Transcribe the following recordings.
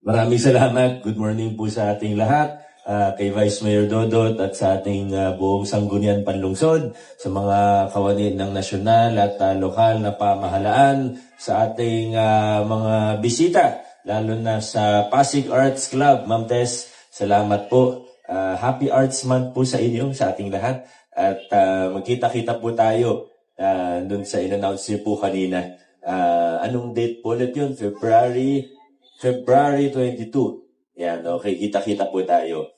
Maraming salamat. Good morning po sa ating lahat. Kay Vice Mayor Dodot at sa ating buong Sangguniang Panlungsod, sa mga kawanin ng nasyonal at lokal na pamahalaan, sa ating mga bisita, lalo na sa Pasig Arts Club. Ma'am Tess, salamat po. Happy Arts Month po sa inyo, sa ating lahat. At magkita-kita po tayo dun sa in-announce niyo po kanina. Anong date po ulit yun? February 22. Yan, okay. Kita-kita po tayo.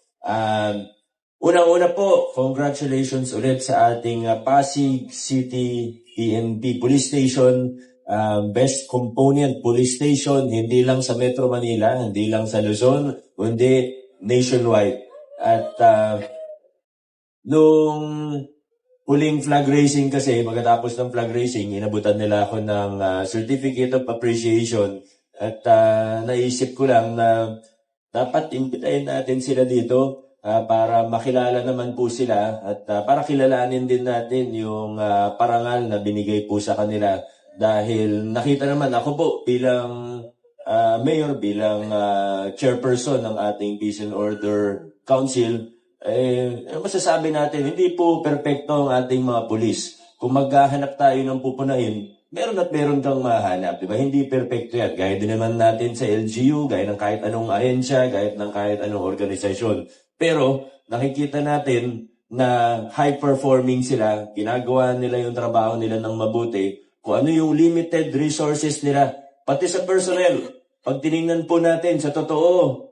Unang-una po, congratulations ulit sa ating Pasig City PNP Police Station, Best Component Police Station, hindi lang sa Metro Manila, hindi lang sa Luzon, kundi nationwide. At nung huling flag racing kasi, pagkatapos ng flag racing, inabutan nila ako ng Certificate of Appreciation. At naisip ko lang na dapat imbitahin natin sila dito para makilala naman po sila at para kilalanin din natin yung parangal na binigay po sa kanila. Dahil nakita naman ako po bilang mayor, bilang chairperson ng ating Peace and Order Council, masasabi natin, hindi po perpekto ang ating mga pulis. Kung maghahanap tayo ng pupunahin, meron at meron kang mahanap, di ba? Hindi perfecto yan. Gaya din naman natin sa LGU, gaya ng kahit anong ahensya, gaya ng kahit anong organisasyon. Pero nakikita natin na high-performing sila, ginagawa nila yung trabaho nila ng mabuti, kung ano yung limited resources nila, pati sa personnel. Pag tinignan po natin, sa totoo,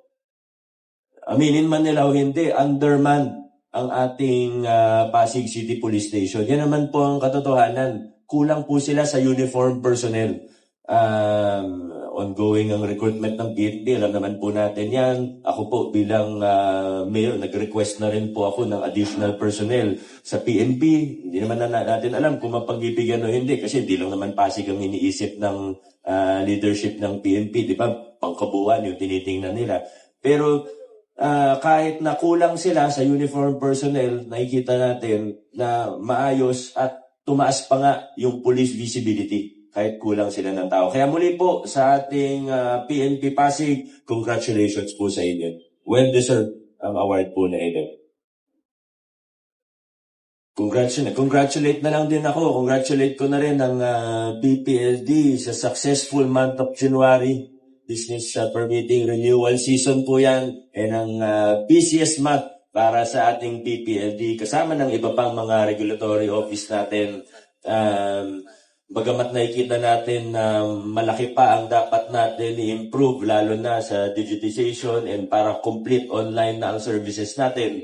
aminin man nila o hindi, undermanned ang ating Pasig City Police Station. Yan naman po ang katotohanan. Kulang po sila sa uniform personnel. Ongoing ang recruitment ng PNP, alam naman po natin yan. Ako po bilang mayor, nag-request na rin po ako ng additional personnel sa PNP. Hindi naman natin alam kung mapag-ibigyan o hindi kasi hindi lang naman Pasig ang iniisip ng leadership ng PNP. Di ba? Pangkabuuan yung tinitingnan nila. Pero kahit na kulang sila sa uniform personnel, nakikita natin na maayos at tumaas pa nga yung police visibility kahit kulang sila ng tao. Kaya muli po sa ating PNP Pasig, congratulations po sa inyo. Well-deserved ang award po na ito. Congratulate na lang din ako. Congratulate ko na rin ang PPLD sa successful month of January. Business Permitting Renewal Season po yan. And ang busiest month para sa ating PPLD kasama ng iba pang mga regulatory office natin. Bagamat nakikita natin na malaki pa ang dapat natin i-improve lalo na sa digitization and para complete online na ang services natin.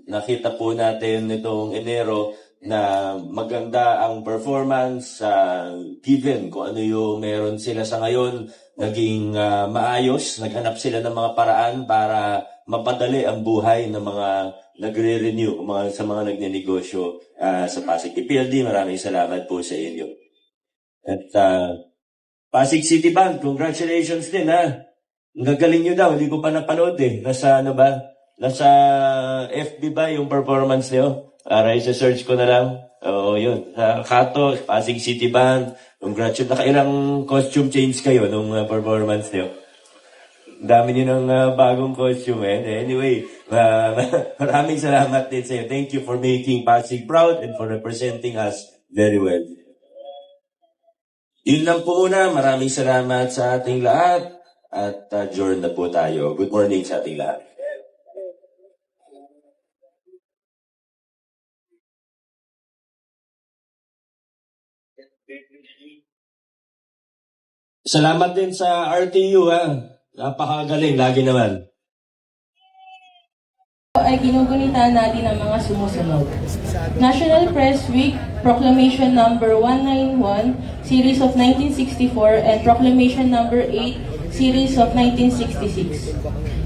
Nakita po natin nitong Enero na maganda ang performance given kung ano yung meron sila sa ngayon. Naging maayos, naghanap sila ng mga paraan para mapadali ang buhay ng mga nagre-renew, sa mga nagnenegosyo sa Pasig. PLD, maraming salamat po sa inyo. At Pasig City Bank, congratulations din ha. Ang gagaling nyo daw, hindi ko pa napanood eh. Nasa FB ba yung performance nyo? Search ko na lang. Oo, yun. Kato, Pasig City Bank, congratulations. Nakailang costume change kayo nung performance nyo? Dami niyo ng bagong costume eh. Anyway, maraming salamat din sa iyo. Thank you for making Pasig proud and for representing us very well. Yun lang po muna. Maraming salamat sa ating lahat. At adjourn na po tayo. Good morning sa ating lahat. Salamat din sa RTU ha. Napakagaling, lagi naman. Ay ginugunitan natin ang mga sumusunod. National Press Week, Proclamation Number 191, Series of 1964, and Proclamation Number 8, Series of 1966.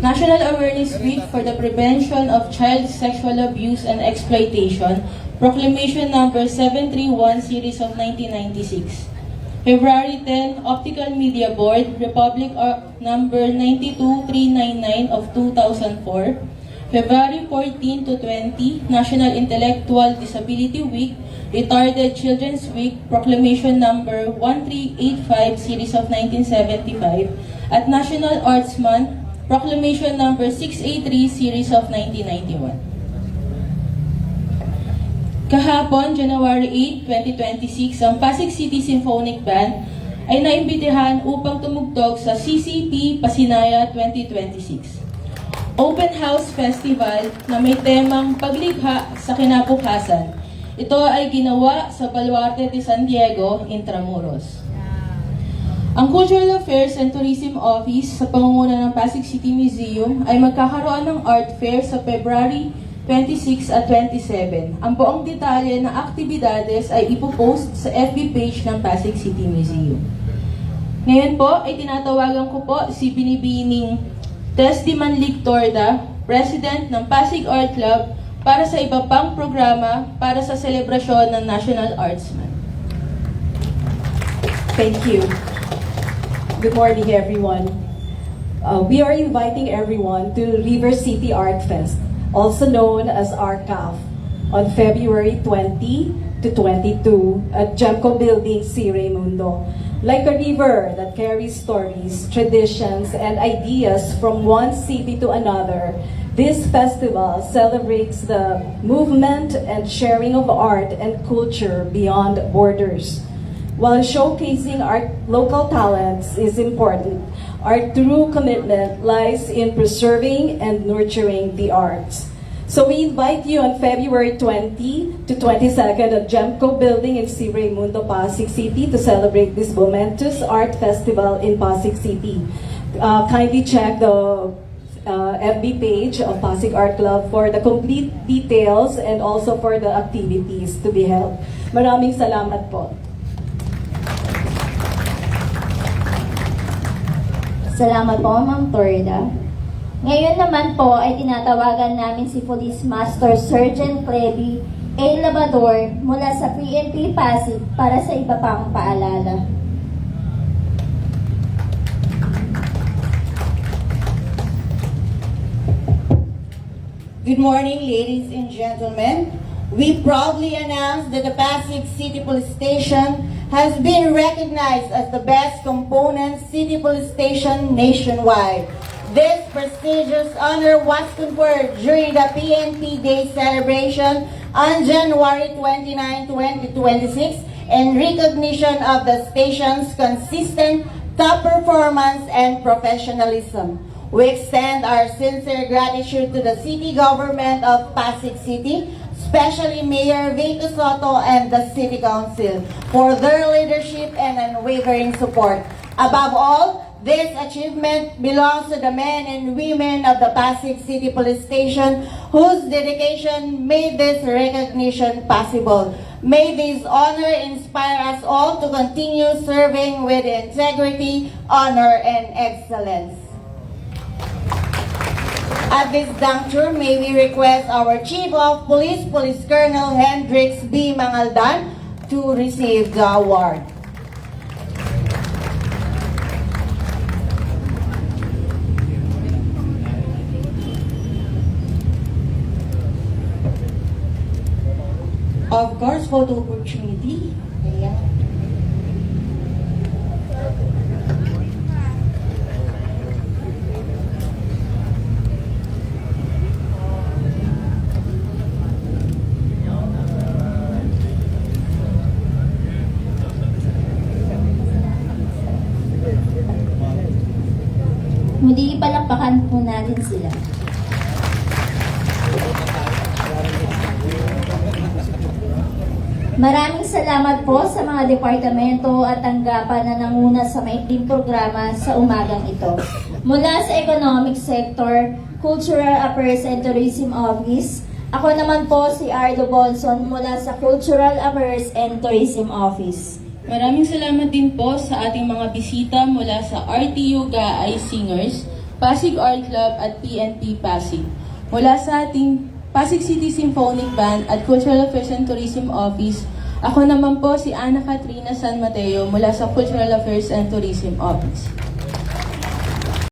National Awareness Week for the Prevention of Child Sexual Abuse and Exploitation, Proclamation Number 731, Series of 1996. February 10, Optical Media Board, Republic Number 92399 of 2004. February 14 to 20, National Intellectual Disability Week, Retarded Children's Week, Proclamation Number 1385, Series of 1975, at National Arts Month, Proclamation Number 683, Series of 1991. Kahapon, January 8, 2026, ang Pasig City Symphonic Band ay naimbitahan upang tumugtog sa CCP Pasinaya 2026. Open House Festival na may temang paglikha sa kinabukasan. Ito ay ginawa sa Baluarte de San Diego, Intramuros. Ang Cultural Affairs and Tourism Office sa pangunguna ng Pasig City Museum ay magkakaroon ng art fair sa February 26 at 27. Ang buong detalye ng aktibidades ay ipopost sa FB page ng Pasig City Museum. Ngayon po ay tinatawagan ko po si Binibining Tess Di Manlig Torda, President ng Pasig Art Club, para sa iba pang programa para sa selebrasyon ng National Arts Month. Thank you. Good morning, everyone. We are inviting everyone to River City Art Fest, also known as RCAF, on February 20 to 22 at Gemco Building, C. Raimundo. Like a river that carries stories, traditions, and ideas from one city to another, this festival celebrates the movement and sharing of art and culture beyond borders. While showcasing our local talents is important, our true commitment lies in preserving and nurturing the arts. So we invite you on February 20 to 22nd at Gemco Building in C. Raimundo, Pasig City to celebrate this momentous art festival in Pasig City. Kindly check the FB page of Pasig Art Club for the complete details and also for the activities to be held. Maraming salamat po. Salamat po, Ma'am Torda. Ngayon naman po ay tinatawagan namin si Police Master Sergeant Clevy A. Labrador mula sa PNP Pasig para sa iba pang paalala. Good morning, ladies and gentlemen. We proudly announce that the Pasig City Police Station has been recognized as the best component city police station nationwide. This prestigious honor was conferred during the PNP Day celebration on January 29, 2026 in recognition of the station's consistent top performance and professionalism. We extend our sincere gratitude to the city government of Pasig City, especially Mayor Vico Soto and the City Council, for their leadership and unwavering support. Above all, this achievement belongs to the men and women of the Pasig City Police Station whose dedication made this recognition possible. May this honor inspire us all to continue serving with integrity, honor, and excellence. At this juncture, may we request our Chief of Police, Police Colonel Hendrix B. Mangaldan, to receive the award. Of course, photo opportunity. Ayan. Muli palakpakan po natin sila. Maraming salamat po sa mga departamento at tanggapan na nanguna sa maikling programa sa umagang ito. Mula sa Economic Sector, Cultural Affairs and Tourism Office, ako naman po si Ardo Bonson mula sa Cultural Affairs and Tourism Office. Maraming salamat din po sa ating mga bisita mula sa RTU Gaay Singers, Pasig Art Club at PNP Pasig. Mula sa ating Pasig City Symphonic Band at Cultural Affairs and Tourism Office, ako naman po si Ana Katrina San Mateo mula sa Cultural Affairs and Tourism Office.